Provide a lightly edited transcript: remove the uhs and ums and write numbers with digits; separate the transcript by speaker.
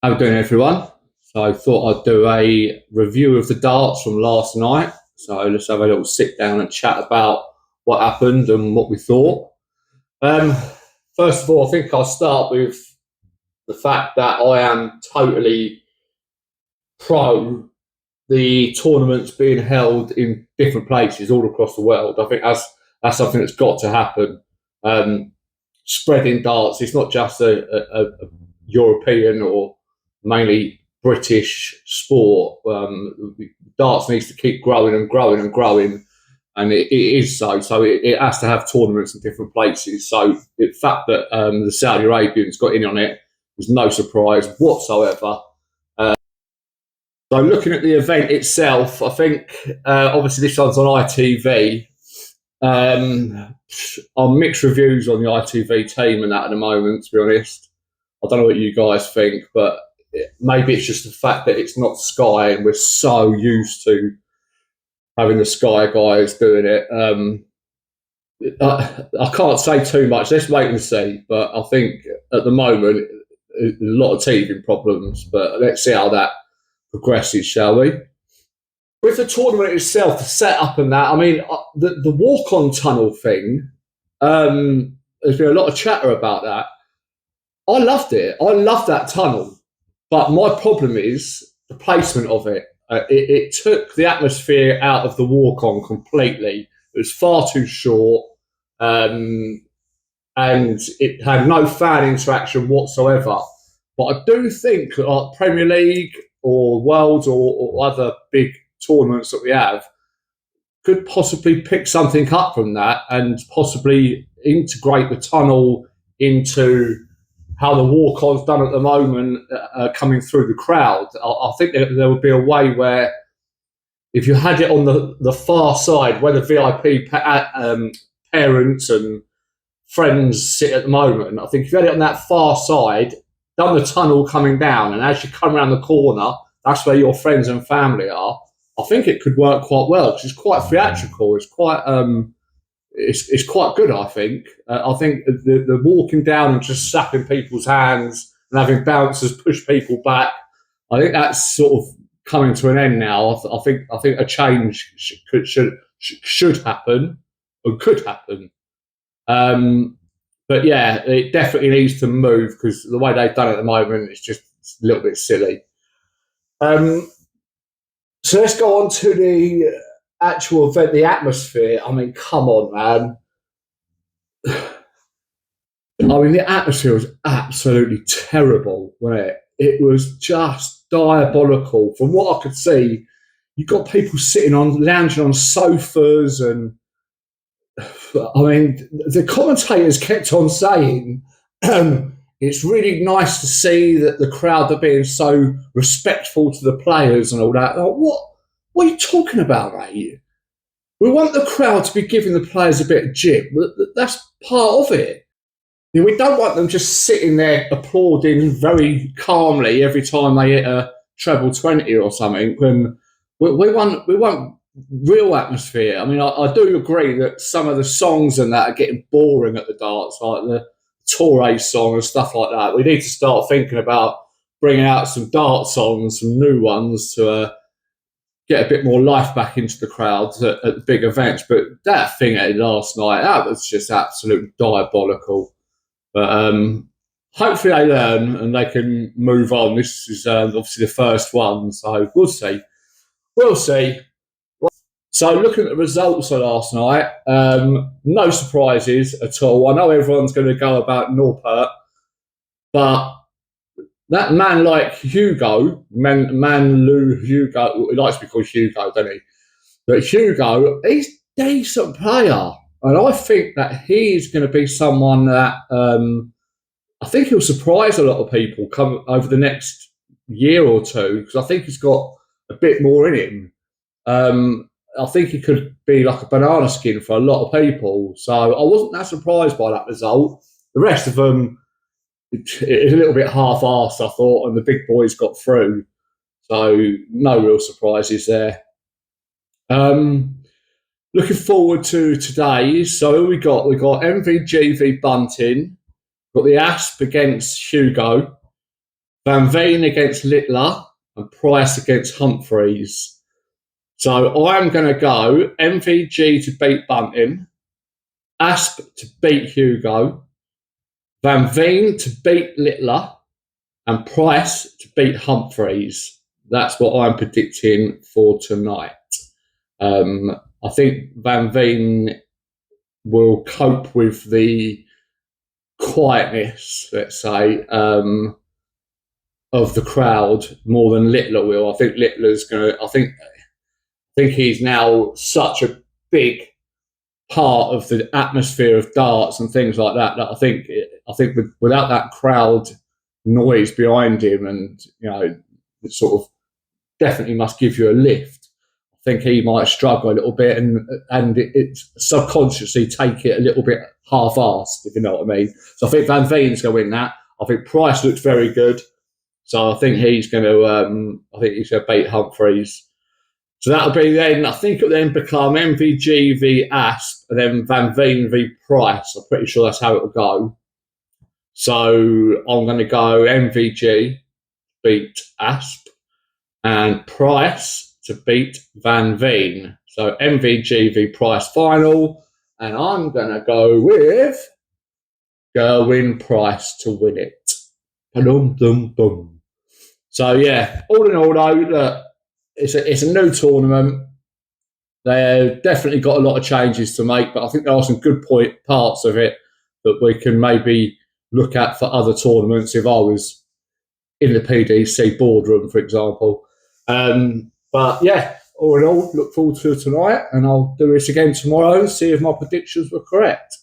Speaker 1: How you doing, everyone? So I thought I'd do a review of the darts from last night. So let's have a little sit down and chat about what happened and what we thought. Um, First of all, I think I'll start with the fact that I am totally pro the tournaments being held in different places all across the world. I think that's something that's got to happen. Um, Spreading darts, it's not just a European or mainly British sport. Darts needs to keep growing and growing and growing, and it is so. So it has to have tournaments in different places. So the fact that the Saudi Arabians got in on it was no surprise whatsoever. So looking at the event itself, I think obviously this one's on ITV. On mixed reviews on the ITV team and that at the moment, to be honest. I don't know what you guys think, but maybe it's just the fact that it's not Sky and we're so used to having the Sky guys doing it. I can't say too much. Let's wait and see. But I think at the moment, a lot of teething problems. But let's see how that progresses, shall we? With the tournament itself, the setup and that, I mean, the walk-on tunnel thing, there's been a lot of chatter about that. I loved it. I loved that tunnel. But my problem is the placement of it. It took the atmosphere out of the walk-on completely. It was far too short, and it had no fan interaction whatsoever. But I do think like Premier League or Worlds or other big tournaments that we have could possibly pick something up from that and possibly integrate the tunnel into how the walk-on's done at the moment, coming through the crowd. I think there would be a way where if you had it on the far side where the VIP parents and friends sit at the moment, I think if you had it on that far side, done the tunnel coming down, and as you come around the corner, that's where your friends and family are. I think it could work quite well because it's quite theatrical. It's quite it's quite good. I think the walking down and just slapping people's hands and having bouncers push people back. I think that's sort of coming to an end now. I think a change should happen or could happen. But yeah, it definitely needs to move because the way they've done it at the moment, it's just a little bit silly. So let's go on to the actual event, the atmosphere. I mean, come on, man. I mean, the atmosphere was absolutely terrible, wasn't it? It was just diabolical. From what I could see, you've got people lounging on sofas, and I mean, the commentators kept on saying, it's really nice to see that the crowd are being so respectful to the players and all that. Like, what are you talking about, mate? We want the crowd to be giving the players a bit of jib. That's part of it. We don't want them just sitting there applauding very calmly every time they hit a treble 20 or something. And we want real atmosphere. I mean, I do agree that some of the songs and that are getting boring at the darts, like the Torre song and stuff like that. We need to start thinking about bringing out some dart songs, some new ones to get a bit more life back into the crowds at the big events. But that thing last night, that was just absolutely diabolical. But hopefully they learn and they can move on. This is obviously the first one, so we'll see. We'll see. So looking at the results of last night, no surprises at all. I know everyone's going to go about Noppert, but that man like Hugo, Lou Hugo, he likes to be called Hugo, doesn't he? But Hugo, he's a decent player. And I think that he's going to be someone that I think he'll surprise a lot of people come over the next year or two, because I think he's got a bit more in him. I think he could be like a banana skin for a lot of people. So I wasn't that surprised by that result. The rest of them, it's a little bit half-arsed, I thought, and the big boys got through. So no real surprises there. Looking forward to today. So we got MVG v Bunting. Got the Asp against Hugo. Van Veen against Littler, and Price against Humphreys. So I'm going to go MVG to beat Bunting, Asp to beat Hugo, Van Veen to beat Littler, and Price to beat Humphreys. That's what I'm predicting for tonight. I think Van Veen will cope with the quietness, let's say, of the crowd more than Littler will. I think Littler's going to. I think he's now such a big part of the atmosphere of darts and things like that. That I think without that crowd noise behind him, and it sort of definitely must give you a lift. I think he might struggle a little bit, and it's subconsciously take it a little bit half-assed, if you know what I mean. So I think Van Veen's going to win that. I think Price looks very good, so I think he's going to. I think he's going to beat Humphreys. So that'll be then. I think it'll then become MVG v Asp, and then Van Veen v Price. I'm pretty sure that's how it'll go. So I'm going to go MVG beat Asp, and Price to beat Van Veen. So MVG v Price final, and I'm going to go with Gerwyn Price to win it. Ba-dum-dum-dum. So yeah, all in all though, look, it's a new tournament. They've definitely got a lot of changes to make, but I think there are some good parts of it that we can maybe look at for other tournaments if I was in the PDC boardroom, for example. But yeah, all in all, look forward to tonight, and I'll do this again tomorrow and see if my predictions were correct.